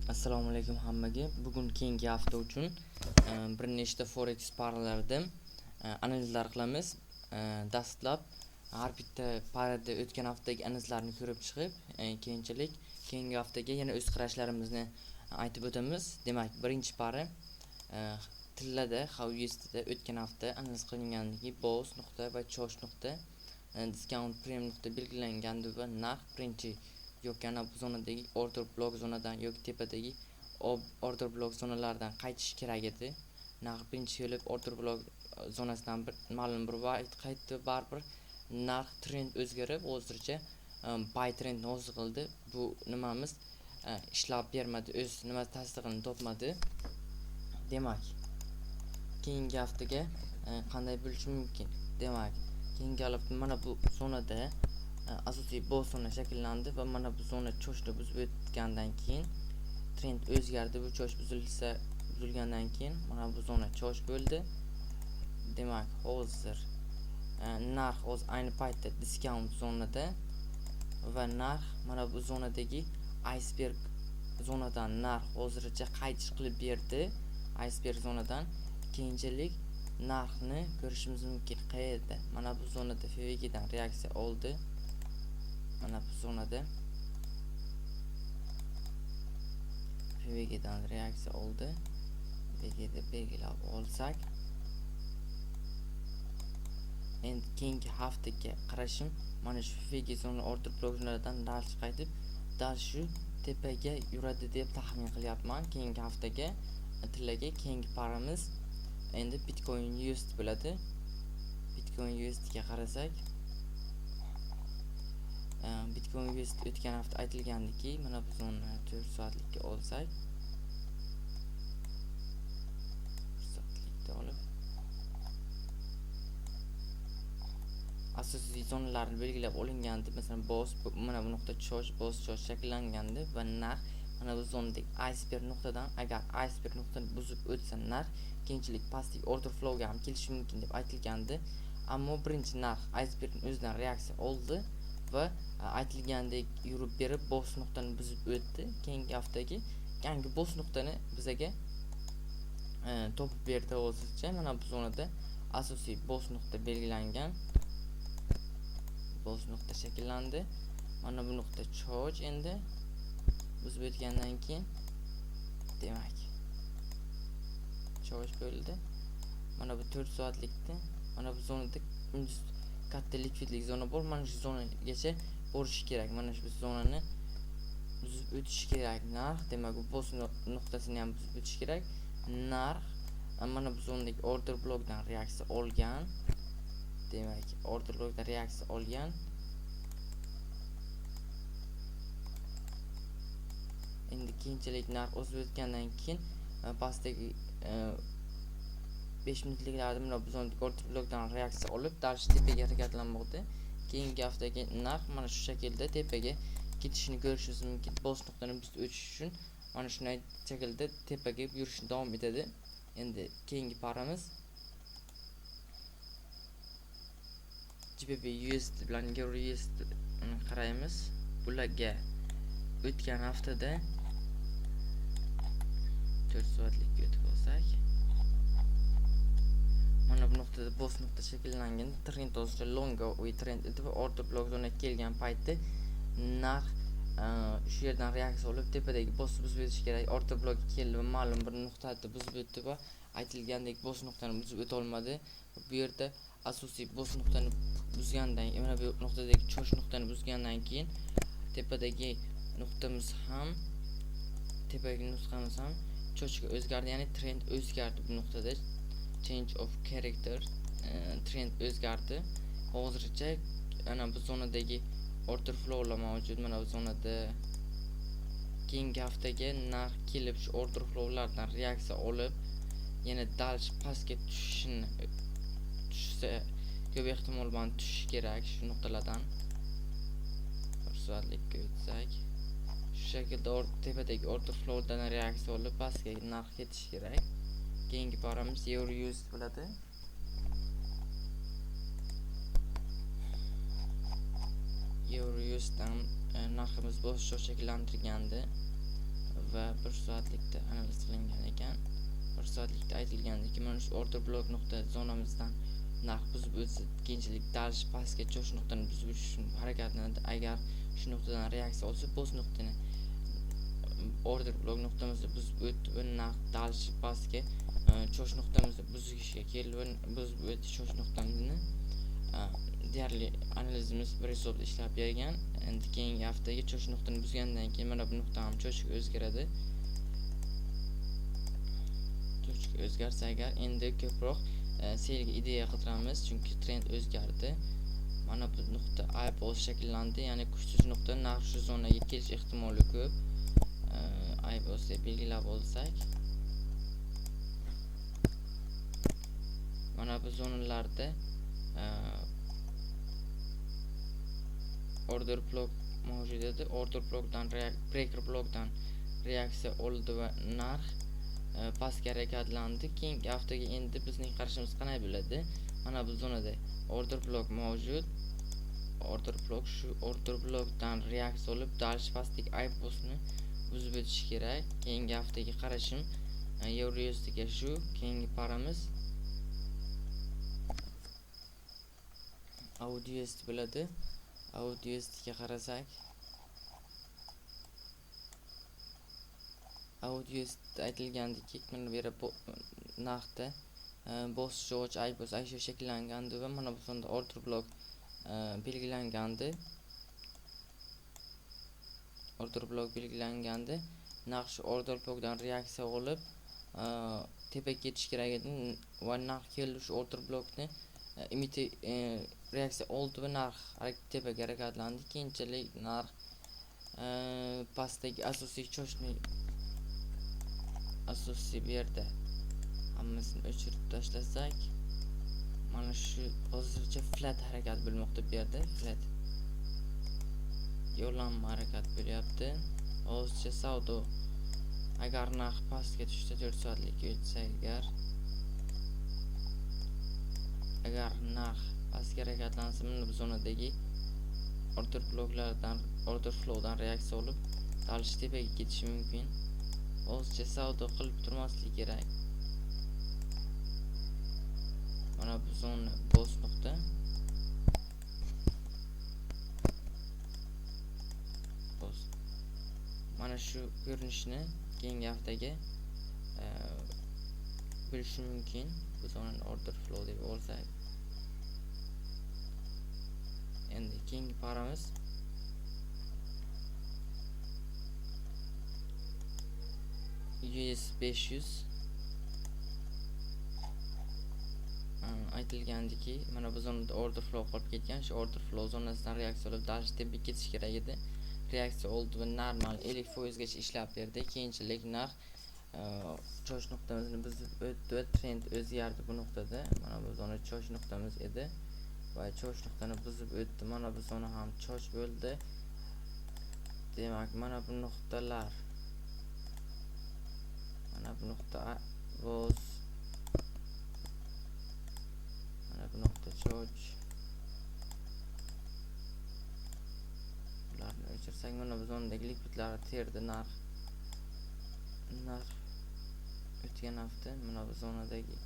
Assalomu alaykum hammaga. Bugun keyingi hafta uchun bir nechta forex paralarda analizlar qilamiz. Dastlab har bitta parada o'tgan haftadagi analizlarni ko'rib chiqib, keyinchalik keyingi haftaga yana o'z qarashlarimizni aytib o'tamiz. Demak, birinchi para tillada HUSDda o'tgan hafta analiz qilinganligi BOS nuqta va chosh nuqta discount premium nuqta belgilangandi va narx birinchi yo'q bu zonadagi order block zonadan yoki tepadagi order block zonalardan qaytish kerak edi. Narx birinchi kelib order block zonasidan ma'lum bir vaqt qaytdi, baribir narx trend o'zgarib, hozircha buy trend hosil qildi. Bu nimamiz ishlab bermadi, o'z nima tasdig'ini topmadi. Demak, keyingi haftaga qanday bo'lishi mumkin? Demak, keyingi hafta mana bu zonada asosiy BOS zona shakllandi va mana bu zona choshni buzib o'tgandan keyin trend o'zgardi. Bu chosh buzilgandan keyin mana bu zona chosh bo'ldi. Demak, hozir narx ayni paytda discount zonada va narx mana bu zonadagi iceberg zonadan narx hozircha qaytish qilib berdi. Iceberg zonadan keyinchalik narxni ko'rishimiz mumkin. Qayerda? Mana bu zonada FVG dan reaksiya oldi. Mana bu zonada FVG dan reaksiya oldi. FVG'da belgilab olsak, endi keyingi haftaga qarashim mana shu FVG zona order block zonalaridan darsh qaytib, dal shu tepaga yuradi deb taxmin qilyapman. Keyingi haftaga tillaga keyingi paramiz endi Bitcoin USD bo'ladi. Bitcoin USD ga qarasak, Bitcoin USD o'tgan hafta aytilgandiki, mana bu zona 4 soatlikka olsak, 1 soatlikda olib asosiy zonalarni belgilab olingandi. Masalan, BOS mana bu nuqta chosh, BOS chosh shakllangandi va narx mana bu zonadagi iceberg nuqtadan agar iceberg nuqtani buzib o'tsa narx keyinchalik pastlik order flow ga ham kelishi mumkin deb aytilgandi. Ammo birinchi narx icebergning o'zidan reaksiya oldi va aytilgandek yurib berib BOS nuqtani buzib o'tdi. Keyingi haftagi yangi BOS nuqtani bizaga topib berdi. Hozircha mana bu zonada asosiy BOS nuqta belgilangan. BOS nuqta shakllandi. Mana bu nuqta choch endi buzib o'tgandan keyin demak choch bo'ldi. Mana bu 4 soatlikda mana bu zonada katta likvidlik zona bor. Mana shu zonagacha borish kerak. Mana shu zonani buzib o'tish kerak narx. Demak, bu BOS nuqtasini ham buzib o'tish kerak. Narx mana bu zonadagi order blockdan reaksiya olgan. Demak, order blockdan reaksiya olgan. Endi keyinchalik narx o'sib o'tgandan keyin pastdagi 5 minutliklarda mana bu zonadagi order blockdan reaksiya olib, darsh tepaga harakatlanmoqda. Keyingi haftagi narx mana shu shaklda tepaga ketishini ko'rishimiz mumkin. BOS nuqtani buzib o'tish uchun mana shunday shaklda tepaga yurishni davom etadi. Endi keyingi paramiz GBP USD bilan Euro USD qaraymiz. Bularga o'tgan haftada 4 soatlikka o'tib olsak, mana bu nuqtada BOS nuqta shakllangan. Trend hozircha long way trend edi va order block zonaga kelgan paytda narx shu yerdan reaksiya olib tepadagi BOS buzib o'tish kerak. Order block keldi va ma'lum bir nuqtada buzib o'tdi va aytilgandek BOS nuqtani buzib o'ta olmadi. Bu yerda asosiy BOS nuqtani buzgandan keyin mana bu nuqtadagi chosh nuqtani buzgandan keyin tepadagi nuqtamiz ham choshga o'zgardi, ya'ni trend o'zgardi. Bu nuqtada change of character trend o'zgardi. Hozircha ana bu zonadagi order flowlar mavjud. Mana bu zonada keyingi haftaga narx kelib shu order flowlardan reaksiya olib yana darsh pastga tushsa ko'p ehtimol bilan tushishi kerak. Shu nuqtalardan 1 soatlikka o'tsak, shu shaklda tepadagi order flowdan reaksiya olib pastga narx ketishi kerak. Keyingi paramiz Euro USD bo'ladi. Euro USD dan narximiz bosishcha shakllantirgandi va 1 soatlikda analiz qilingan ekan. 1 soatlikda aytilgandiki, mana shu order block nuqta zonamizdan narx buzib o'tsa, keyinchalik dalish pastga cho'sh nuqtani buzib o'tish uchun harakatlanadi. Agar shu nuqtadan reaksiya olsa, bo'z nuqtani order block nuqtamizda buzib o'tdi va narx dalish pastga cho'sh nuqtamizni buzishga keldi va buzib o'tdi cho'sh nuqtamizni. Deyarli analizimiz bir hisobda ishlab bergan. Endi keyingi haftaga cho'sh nuqtani buzgandan keyin mana bu nuqta ham cho'shga o'zgaradi. Cho'shga o'zgarsa agar endi ko'proq selga ideya qidiramiz, chunki trend o'zgardi. Mana bu nuqta iPos shakllandi, ya'ni kuchsiz nuqta, narx shu zonaga kelish ehtimoli ko'p. iPos deb belgilab olsak, mana bu zonalarda order block mavjud edi. Order blockdan breaker blockdan reaksiya oldi va narx pastga harakatlandi. Keyingi haftaga endi bizning qarashimiz qanday bo'ladi? Mana bu zonada order block mavjud. Order block shu order blockdan reaksiya olib dalish pastdagi iPosni buzib o'tish kerak. Keyingi haftaga qarashim Euro USDga shu. Keyingi paramiz AUD USD bo'ladi. AUD USDga qarasak, AUD USD aytilgandiki, mana bu yerda narxda boss George iPos aysho shakllangandi va mana bu sonda order block belgilangandi. Order block belgilangandi. Narx shu order blockdan reaksiya olib tepaga ketish kerak edi va narx keldi shu order blockni reaksiya oldi va narx tepaga harakatlandi. Keyinchalik narx pastdagi asosiy cho'shni asosiy bu yerda hammasini o'chirib tashlasak, mana shu hozircha flat harakat bo'lmoqda. Bu yerda flat yo'llanma harakat bo'lyapti. Hozircha savdo agar narx pastga tushsa 4 soatlikka o'tsa, agar narx pastga harakatlansa, mana bu zonadagi order bloklardan order flowdan reaksiya olib dalish tepaga ketishi mumkin. Hozircha savdo qilib turmaslik kerak. Mana bu zona boss nuqta. Mana shu ko'rinishni keyingi haftaga bilish mumkin. Bu zonani order flow deb olsak. Endi keyingi paramiz US 500. Aytilgandiki, mana bu zonada order flow qolib ketgan. Shu order flow zonasidan reaksiya olib dalish tepaga ketish kerak edi. Reaksiya oldi va normal 50% gacha ishlab berdi. Keyinchalik narx cho'sh nuqtamizni buzib o'tdi va trend o'zgardi bu nuqtada. Mana bu zona cho'sh nuqtamiz edi va cho'sh nuqtani buzib o'tdi. Mana bu zona ham cho'sh bo'ldi. Demak, mana bu nuqtalar, mana bu nuqta boz, mana bu nuqta cho'ch. Ularni o'chirsak, mana bu zonadagi likvidlar terdi. Narx o'tgan hafta mana bu zonadagi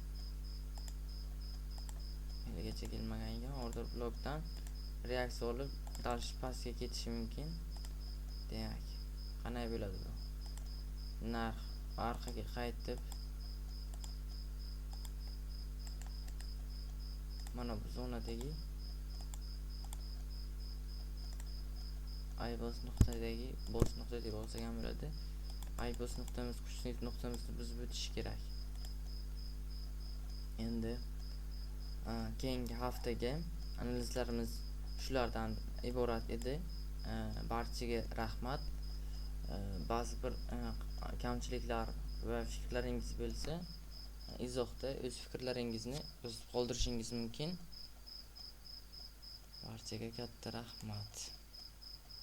haligacha kelmagan order blockdan reaksiya olib dalish pastga ketishi mumkin. Demak, qanday bo'ladi bu? Narx orqaga qaytib mana bu zonadagi iPos nuqtadagi boss nuqta deb olsak ham bo'ladi. iPos nuqtamiz kuchli nuqtamizni buzib o'tish kerak. Endi keyingi haftaga analizlarimiz shulardan iborat edi. Barchaga rahmat. Ba'zi bir kamchiliklar va fikrlaringiz bo'lsa, izohda o'z fikrlaringizni yozib qoldirishingiz mumkin. Barchaga katta rahmat.